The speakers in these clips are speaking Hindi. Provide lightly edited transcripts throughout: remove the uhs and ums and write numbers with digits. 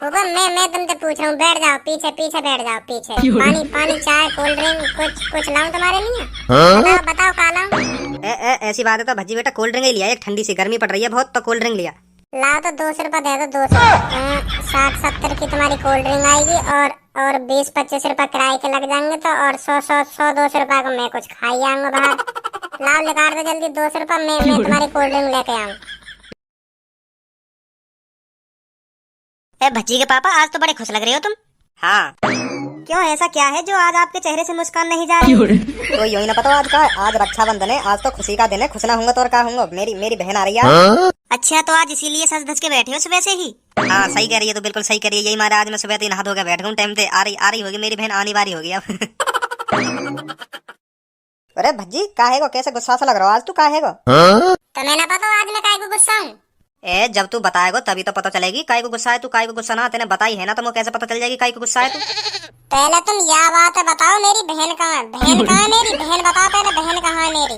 फूफा मैं तुमसे पूछ रहा हूँ, बैठ जाओ पीछे पीछे, बैठ जाओ पीछे। पानी पानी चाय कोल्ड ड्रिंक कुछ कुछ लाऊं तुम्हारे लिए? बताओ बताओ का लाऊं? ऐसी बात है तो भज्जी बेटा कोल्ड ड्रिंक ही लिया, एक ठंडी सी, गर्मी पड़ रही है बहुत तो कोल्ड ड्रिंक लिया। लाओ तो 200 रुपए दे दो, 200। 60-70 की तुम्हारी कोल्ड ड्रिंक आएगी और 20-25 रुपए किराए के लग जाएंगे, तो और 100-200 रुपए को मैं कुछ खा ही आऊंगा बाहर। लाओ निकाल दो जल्दी 200 रुपए, मैं तुम्हारी कोल्ड ड्रिंक लेके आऊँ। भज्जी के पापा आज तो बड़े खुश लग रहे हो तुम। हाँ क्यों, ऐसा क्या है जो आज आपके चेहरे से मुस्कान नहीं जा रही? तो यही ना पता आज का, आज रक्षाबंधन है, आज तो खुशी का दिन है, खुश ना होऊंगा तो और क्या होऊंगा। मेरी बहन आ रही है। अच्छा तो आज इसीलिए सज धज के बैठे हो सुबह से ही? हाँ सही कह रही है, तो बिल्कुल सही कह रही है। यही मारे आज मैं सुबह 3 हाथ धो के बैठ गया टाइम पे। आ रही होगी मेरी बहन, आनी बारी होगी अब। अरे भज्जी काहे को, कैसे गुस्सा सा लग रहा हो आज तू, काहे को? तो मैं ना पता आज मैं काहे को गुस्सा हूँ? जब तू बताएगा तभी तो पता चलेगी काहे को गुस्सा है तू, काहे को गुस्सा ना तेने बताई है ना, तो मुझे कैसे पता चल जाएगी काहे को गुस्सा है तू? पहले तुम यह बात है बताओ, मेरी बहन कहाँ है? बहन कहाँ है मेरी? बहन बताओ पहले, बहन कहाँ है मेरी?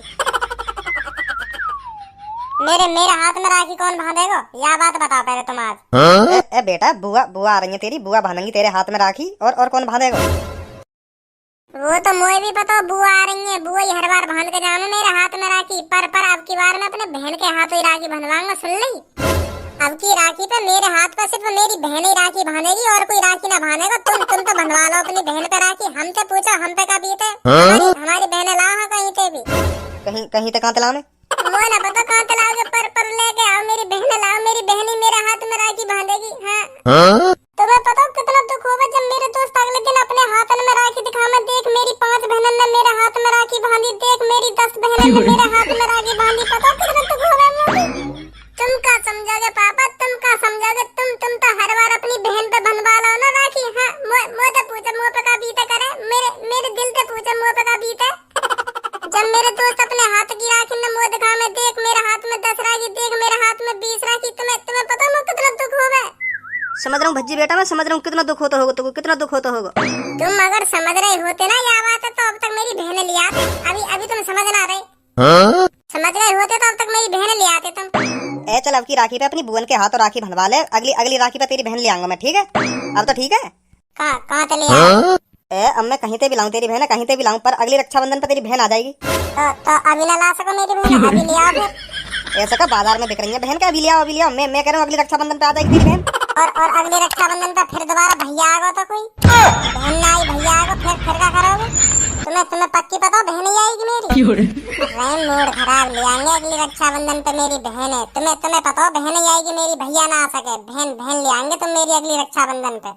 मेरे हाथ में राखी कौन बांधेगा? यह बात बताओ पहले तुम आज। बेटा बुआ आ रही है तेरी, बुआ बांधेंगी तेरे हाथ में राखी, और कौन बांधेगा? वो तो मुझे भी पता, बुआ आ रही है, बुआ हर बार बांध के जानो मेरे हाथ में राखी, पर अब की बार मैं अपने बहन के हाथ ही राखी बंधवाऊंगा, सुन ली? अब की राखी पे मेरे हाथ पर सिर्फ मेरी बहन ही राखी बांधेगी, और कोई राखी ना बांधेगा। तुम तो बंधवा लो अपनी बहन पे राखी, हमसे पूछो हम पे का बीते। हमारी बहनें लाओ हाँ कहीं पे भी, कहीं तक कहाँ तलाने मुझे ना पता कहाँ तलाओगे, पर लेके आओ मेरी बहन, लाओ मेरी बहन ही मेरे हाथ में राखी बांधेगी। हाँ तुम्हें पता कितना दुख होगा जब मेरे दोस्त अगले दिन अपने हाथ में राखी दिखा, मैं देख मेरी 5 बहनों ने मेरे हाथ में राखी बांधी, देख मेरी 10 बहनों ने मेरे हाथ में राखी बांधी, पता कितना दुख होगा मुझे। तुम क्या समझोगे पापा, तुम क्या समझोगे? तुम तो हर बार अपनी बहन पे बंधवा लो ना राखी। हाँ मुझे तो पूछो मुँह पे का बीते करे, मेरे दिल पे पूछो मुँह पे का बीते। जब मेरे दोस्त अपने हाथ की राखी ने मुँह दिखा, मैं देख मेरे हाथ में 10 राखी, देख मेरे हाथ में 20 राखी, तुम्हें पता मुझे कितना दुख होगा? समझ रहा हूँ भज्जी बेटा, मैं समझ रहा हूँ कितना दुख होता होगा तुमको, कितना दुख होता होगा। तुम अगर समझ रहे होते ना यह बात है तो अब तक मेरी बहन ले आते। अभी तुम समझ ना रहे, समझ रहे होते तो अब तक मेरी बहन ले आते तुम। चल अब की राखी पे अपनी बुअन के हाथों राखी बंधवा ले, अगली राखी पे तेरी बहन ले आऊंगा मैं, ठीक है? अब तो ठीक है? कहाँ चले आओ? अब मैं कहीं पे भी लाऊं तेरी बहन, कहीं पे भी लाऊं, पर अगली रक्षाबंधन पे तेरी बहन आ जाएगी। तो अभी ना ला सको मेरी बहन, अभी ले आओ फिर। ऐसा का बाजार में बिक रही है बहन का, अभी ले आओ। मैं कह रहा हूँ अगली रक्षाबंधन पे आ जाएगी तेरी बहन। और अगले रक्षाबंधन पे फिर दोबारा भैया आएगा तो कोई बहन ना आई, भैया आएगा फिर क्या करोगे? तुम्हें पक्की पता बहन ही आएगी मेरी? मूड खराब, ले आएंगे अगली रक्षाबंधन पे मेरी बहन है। तुम्हें पता बहन ही आएगी मेरी, भैया ना आ सके, बहन ले आएंगे तुम मेरी अगली रक्षाबंधन पे।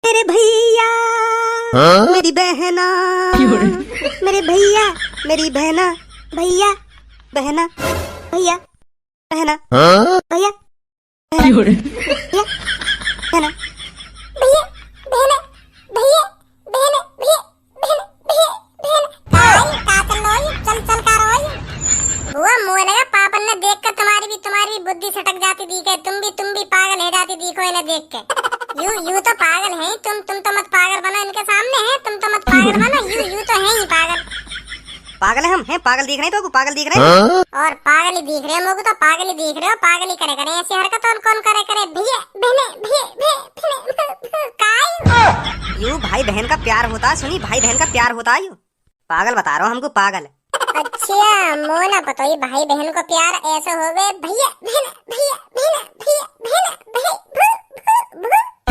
मेरे भैया मेरी बहना, मेरे भैया मेरी बहना, भैया बहना, भैया बहना, भैया बहना, भैया बहना, भैया बहना, भैया बहना, भैया बहना। चल कर रोई। बुआ मुझे लगा पापन ने देख कर तुम्हारी बुद्धि सटक जाती दी है, तुम भी पागल हो जाती देखो इन्हें देख के। यू तो पागल हैं तुम तो मत पागल बनो इनके सामने, है तुम तो मत पागल बनो, यू तो हैं ही पागल। पागल है हम हैं, पागल दिख रहे हैं तो पागल दिख रहे हैं, और पागल ही दिख रहे हैं मुझे तो, पागल ही दिख रहे हो, पागल ही करे ऐसी हरकत और कौन करे भैया बहने यू भाई बहन का प्यार होता है, सुनी भाई बहन का प्यार होता है, यू पागल बता रहा हूँ हमको पागल। अच्छा मोना पता ही भाई बहन को प्यार ऐसे हो गए, भैया बहन भैया बहन भैया बहन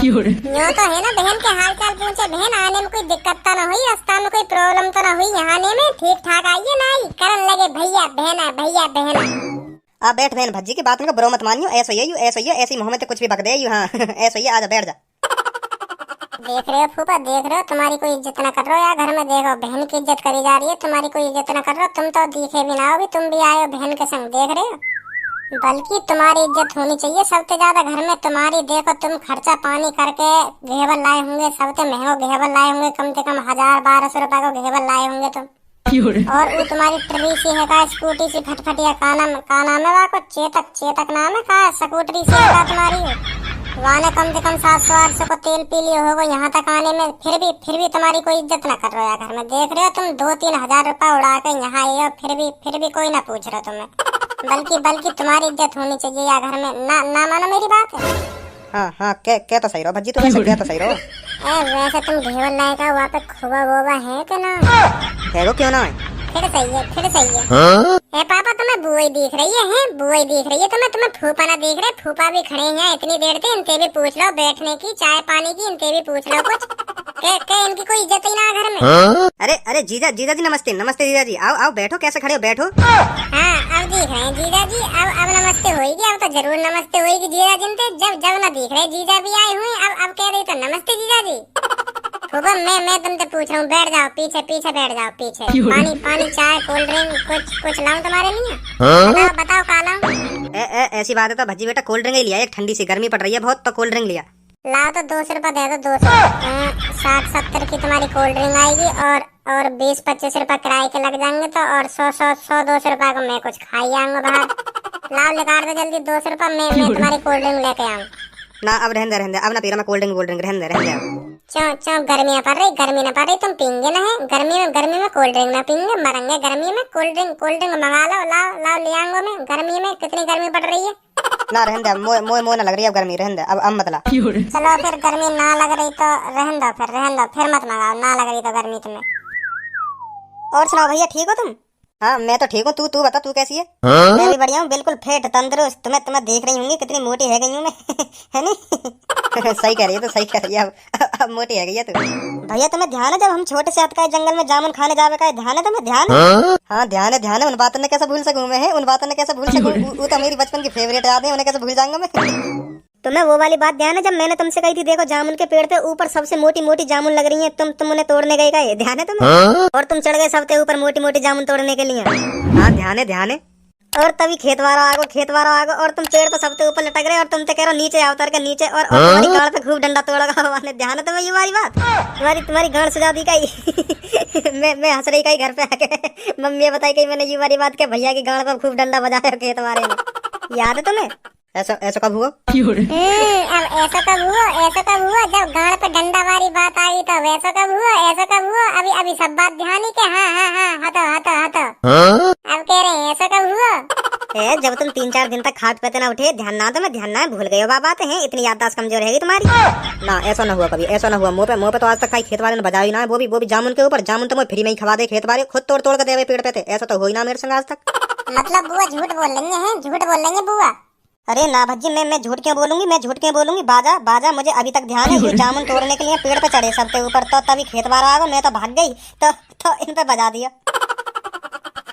यूँ तो है ना, बहन के हाल चाल पूछे, बहन आने में कोई दिक्कत तो ना हुई, रास्ता में कोई प्रॉब्लम तो ना हुई, यहाँ आने में ठीक ठाक आइए ना आई, करन लगे भैया बहना भैया बहना। आप बैठ बहन भज्जी की बात में बुरा मत मानियो, ऐसा ही है ऐसी मुँह में तो कुछ भी बक दे यू। हाँ ऐसा ही, आजा बैठ जा। देख रहे हो फूफा, देख रहे हो तुम्हारी कोई इज्जत ना कर रहे हो यार, घर में देखो बहन की इज्जत करी जा रही है, तुम्हारी कोई इज्जत ना कर रहे हो, तुम तो दिखे भी ना होगी, तुम भी आए हो बहन के संग, देख रहे हो? बल्कि तुम्हारी इज्जत होनी चाहिए सबसे ज्यादा घर में तुम्हारी। देखो तुम खर्चा पानी करके घेवर लाए होंगे, सबसे महंगा घेवर लाए होंगे, कम से कम 1000-1200 रुपए का घेवर लाए होंगे तुम। और वो तुम्हारी ट्री सी है का, स्कूटी सी फटफटिया का नाम है वाको, चेतक नाम है का, स्कूटरी सी है तुम्हारी, वाने कम से कम 700-800 को तेल पी लियो होगा यहाँ तक आने में, फिर भी तुम्हारी कोई इज्जत ना कर रहे हो घर में। देख रहे हो तुम 2-3 हजार रुपए उड़ा के यहाँ आए हो, फिर भी कोई ना पूछ रहा तुम्हें। बल्कि बल्कि तुम्हारी इज्जत होनी चाहिए या घर में। ना ना मानो मेरी बात। हाँ हाँ, क्या तो सही रहो भज्जी, तुम ऐसे क्या तो सही रहो। वैसे तुम घेवर लाएगा वहाँ पे खोबा वोबा है कि ना? है वो, क्यों ना है? फिर सही है, फिर सही है। ए पापा तुम्हें बुआई दिख रही है, बुआई दिख रही है तुम्हें फूफा ना दिख रहे? फूफा भी खड़े हैं इतनी देर से, इनसे भी पूछ लो बैठने की, चाय पानी की, इनसे भी पूछ लो कुछ। के इनकी कोई इज्जत ही ना घर में। अरे अरे जीजा जी नमस्ते। नमस्ते जीजा जी, आओ आओ बैठो, कैसे खड़े हो, बैठो। हाँ अब दिख रहे हैं जीजा जी, अब नमस्ते होगी, अब तो जरूर नमस्ते होगी जीजा जी से। जब ना दिख रहे जीजा भी आए हुए, अब कह रही तो नमस्ते जीजा जी। फूफा मैं तुमसे पूछ रहा हूँ, बैठ जाओ पीछे पीछे, बैठ जाओ पीछे। पानी चाय कोल्ड ड्रिंक कुछ लाऊं तुम्हारे लिए? बताओ का लाऊं? ऐसी बात है तो भज्जी बेटा कोल्ड ड्रिंक ही लिया, एक ठंडी सी गर्मी पड़ रही है बहुत, तो कोल्ड ड्रिंक लिया। लाओ तो 200 रुपए दे दो, 200। 60-70 की तुम्हारी कोल्ड ड्रिंक आएगी और 20-25 रुपए किराए के लग जाएंगे, तो और 100-200 रुपए को मैं कुछ खाई आऊंगा बाहर। लाओ निकाल दो जल्दी 200 रुपए, मैं तुम्हारी कोल्ड ड्रिंक लेके आऊँ। ना अब रहने दे, अब ना पी रहा मैं कोल्ड ड्रिंक रहने दे। क्यों गर्मी ना पड़ रही, तुम पींगे ना है? गर्मी में कोल्ड ड्रिंक ना पींगे, मरेंगे गर्मी में। कोल्ड ड्रिंक मंगा लो, लाओ ले आऊंगा मैं। गर्मी में कितनी गर्मी पड़ रही है। ना रहने दे, मोए ना लग रही है अब गर्मी, रहने दे अब मत ला। चलो फिर गर्मी ना लग रही तो रहने दो, फिर मत मंगाओ, ना लग रही तो गर्मी तुम्हें। और सुनाओ भैया, ठीक हो तुम? हाँ मैं तो ठीक हूँ, तू बता, तू कैसी है? मैं भी बढ़िया हूँ, बिल्कुल फिट तंदुरुस्त। तुम्हें देख रही होंगी कितनी मोटी है गई हूँ मैं। है नहीं? सही कह रही है, तो सही कह रही है, अब मोटी है गई है तू। भैया तुम्हें ध्यान है जब हम छोटे से अतकाए जंगल में जामुन खाने जावे का, ध्यान है तुम्हें? ध्यान है? हाँ ध्यान है, उन बातों ने कैसे भूल सकूं मैं, उन बातों ने कैसे भूल सकूं? वो तो मेरी बचपन की फेवरेट याद है, उन्हें कैसे भूल जाऊंगा मैं? तुम्हें वो वाली बात ध्यान है जब मैंने तुमसे कही थी देखो जामुन के पेड़ पे ऊपर सबसे मोटी मोटी जामुन लग रही है, तुम उन्हें तोड़ने गए का, ध्यान है तुम्हें? और तुम चढ़ गए सबसे ऊपर मोटी मोटी जामुन तोड़ने के लिए। हाँ ध्यान है। और तभी खेतवारा आगो और तुम पेड़ पर सबसे ऊपर लटक रहे और तुम तो कह रहे हो नीचे आओ, उतर के नीचे, और तुम्हारी गाड़ पे खूब डंडा तोड़ेगा। ध्यान है तुम्हें ये वाली बात? तुम्हारी गाड़ सजा दी कही। मैं हंस रही कही घर पे आके, मम्मी बताई कही मैंने ये वाली बात के भैया की गाड़ पर खूब डंडा बजाया खेतवारे में। याद है तुम्हें? ऐसा कब हुआ? अब ऐसा कब हुआ जब गाड़ पे डंडा वाली बात आई, तो ऐसा कब हुआ? अभी सब बात ध्यान ही के। हाँ हतो। अब कह रहे हैं ऐसा कब हुआ? जब तुम 3-4 दिन तक खाट पे ना उठे, ध्यान ना भूल गए हो बात है, इतनी याददाश्त कमजोर है तुम्हारी। ना ऐसा ना हुआ कभी, ऐसा ना हुआ। मुँह पे तो आज तक कहीं खेत वाले ने बजाई ना, वो भी जामुन के ऊपर। जामुन तो मैं फ्री में ही खवा दे, खेत वाले खुद तोड़ के देवे पेड़ पे थे। ऐसा तो हो ही ना मेरे संग आज तक। मतलब बुआ झूठ बोल रही है बुआ? अरे ना भज्जी, मैं झूठ क्यों बोलूंगी? बाजा मुझे अभी तक ध्यान है, ये जामुन तोड़ने के लिए पेड़ पे चढ़े सबके ऊपर, तो तभी खेतवारा आ गया, मैं तो भाग गई, तो इन पे बजा दिया।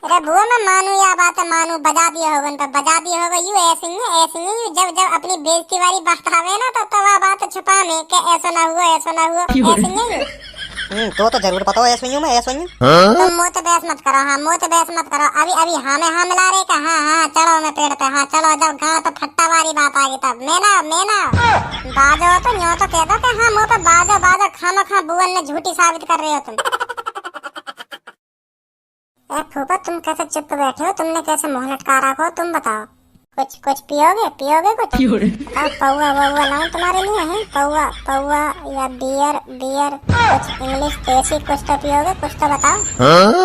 अरे बुआ मैं मानू या बात है, मानू बजा दिया होगा यू ऐसे ही जब अपनी बेइज्जती वाली बात आवे ना, तो वह बात छुपा में के ऐसा ना हुआ ऐसे ही। तो जरूर पता हो, ऐसे ही हूँ मैं, ऐसे ही। तुम मुँह पे बहस मत करो। अभी हाँ मिला रहे का। हाँ चलो मैं पेड़ पे, हाँ चलो। जब गाँव तो फट्टा वाली बात आ गई तब मैं ना बाजो तो यूँ तो कह दो कि हाँ मुँह पे बाजो खामखा बुआ ने झूठी साबित कर रहे हो तुम। फूफा तुम कैसे चुप बैठे हो? तुमने कैसे मुँह लटका रखा हो? तुम बताओ, कुछ पियोगे कुछ? पौवा लाऊं तुम्हारे लिए? है पौवा या बियर कुछ इंग्लिश देसी कुछ तो पियोगे, कुछ तो बताओ।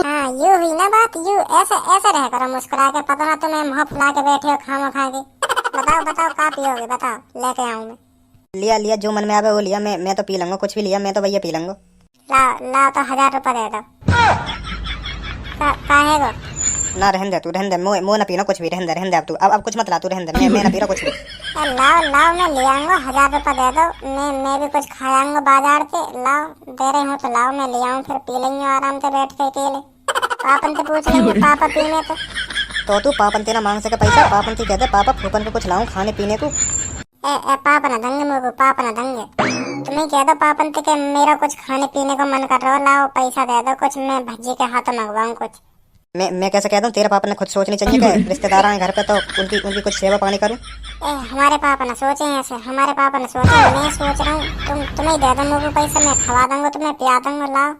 हाँ यू हुई ना बात, यू ऐसे रह करो मुस्कुरा के, पता ना तुम्हें मुँह फुला के बैठे हो खामो खा के। बताओ क्या पियोगे, बताओ लेके आऊं मैं। लिया जो मन में आवे वो लिया, मैं तो पी लूंगा, कुछ भी लिया मैं तो भैया पी लूंगा। लाओ तो 1000 रुपए दे दो। काहे गो? ना रहने दे, मोह ना पीना कुछ भी, रहने दे अब तू, अब कुछ मत ला तू, रहने दे, मैं ना पी रहा कुछ भी। लाओ मैं ले आऊंगा, 1000 रुपए दे दो, मैं भी कुछ खा आऊंगा बाजार से। लाओ दे रहे हो तो लाओ, मैं ले आऊं, फिर पी लेंगे आराम से बैठ के अकेले। पापन से पूछ लेंगे, पापा पीने तो तू पापन तेरा मांग सके पैसा? पापन से कहते पापा फूफन को कुछ लाऊं खाने पीने को। पापा ना दंगे तुम्हें कह दो पापन से कि मेरा कुछ खाने पीने को मन कर रहा हो, लाओ पैसा दे दो, कुछ मैं भज्जी के हाथों मंगवाऊं कुछ। मैं कैसे कह दूं? तेरे पापा ने खुद सोचनी चाहिए कि रिश्तेदार आए घर पे तो उनकी कुछ सेवा पानी करूं। हमारे पापा ना सोचे ऐसे, मैं सोच रहा हूँ तुम्हें दे दो मुझे पैसा, मैं खवा दूंगा तुम्हें, पिया दूंगा। लाओ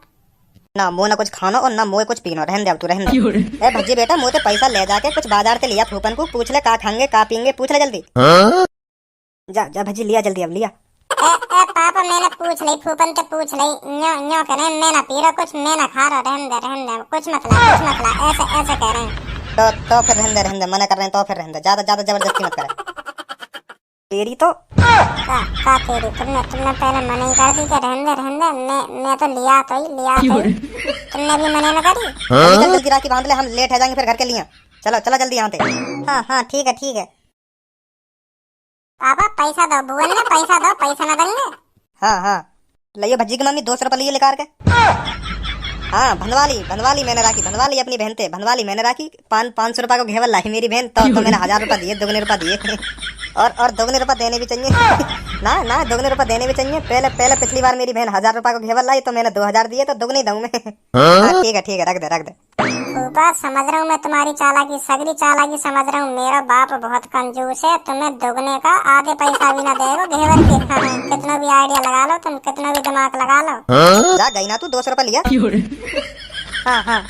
ना मोह ना कुछ खाना और ना मोह कुछ पीना, रहने दे अब तू, रहने दे। भज्जी बेटा मुझे पैसा ले जाके कुछ बाजार से लिया, फूफन को पूछ ले का खाएंगे का पीएंगे, पूछ ले जल्दी। जा भज्जी लिया जल्दी, अब लिया। पापा मैंने पूछ ली, फूफन से पूछ ली, न्यो कह रहे मैं ना पी रहा कुछ, मैं ना खा रहा, रहने दे कुछ मत ला, ऐसे कह रहे हैं। तो फिर रहने दे मना कर रहे हैं, तो फिर रहने दे, ज्यादा ज्यादा जबरदस्ती मत करे। तेरी तो का तेरी, तुमने पहले मना ही कर दी कि रहने दे, मैं तो लिया तो ही, तुमने भी मना न करी। जल्दी जल्दी राखी बांध ले, हम लेट हो जाएंगे फिर घर के लिए। चलो चलो जल्दी यहाँ से। हाँ ठीक है। पापा पैसा दो, भुवन ने पैसा दो, पैसा न देंगे। हाँ लियो भज्जी की मम्मी 200 रुपये लियो लेकर के। हाँ बंधवाली मैंने राखी, बंधवाली अपनी बहन थे, बंधवाली मैंने राखी। 500 रुपये को घेवल लाई मेरी बहन, तो मैंने 1000 रुपये दिए, दुगने रुपये दिए। और दुगने रुपये देने भी चाहिए। ना दुगने रुपये देने भी चाहिए। पहले पिछली बार मेरी बहन 1000 रुपये को घेवल लाई, तो मैंने 2000 दिए, तो दुगने दूँ मैं। हाँ, ठीक है रख दे। फूफा समझ रहा हूँ मैं तुम्हारी चालाकी, सगरी चालाकी समझ रहा हूँ। मेरा बाप बहुत कंजूस है, तुम्हें दुगने का आधे पैसा भी ना देगा घेवर के। हाँ, कितना भी आइडिया लगा लो तुम, कितना भी दिमाग लगा लो। जा गई ना तू, 200 रुपये लिया। हाँ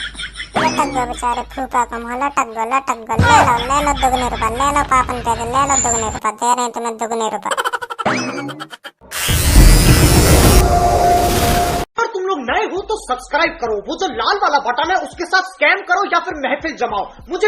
लटक गो बेचारे फूफा को, लटक गो। ले लो दुगने रुपये, ले लो पापन पे, ले लो दुगने रुपये, दे रहे हैं तुम्हें दुगने रुपये। अगर तुम लोग नए हो तो सब्सक्राइब करो, वो जो लाल वाला बटन है उसके साथ स्कैम करो या फिर महफिल जमाओ। मुझे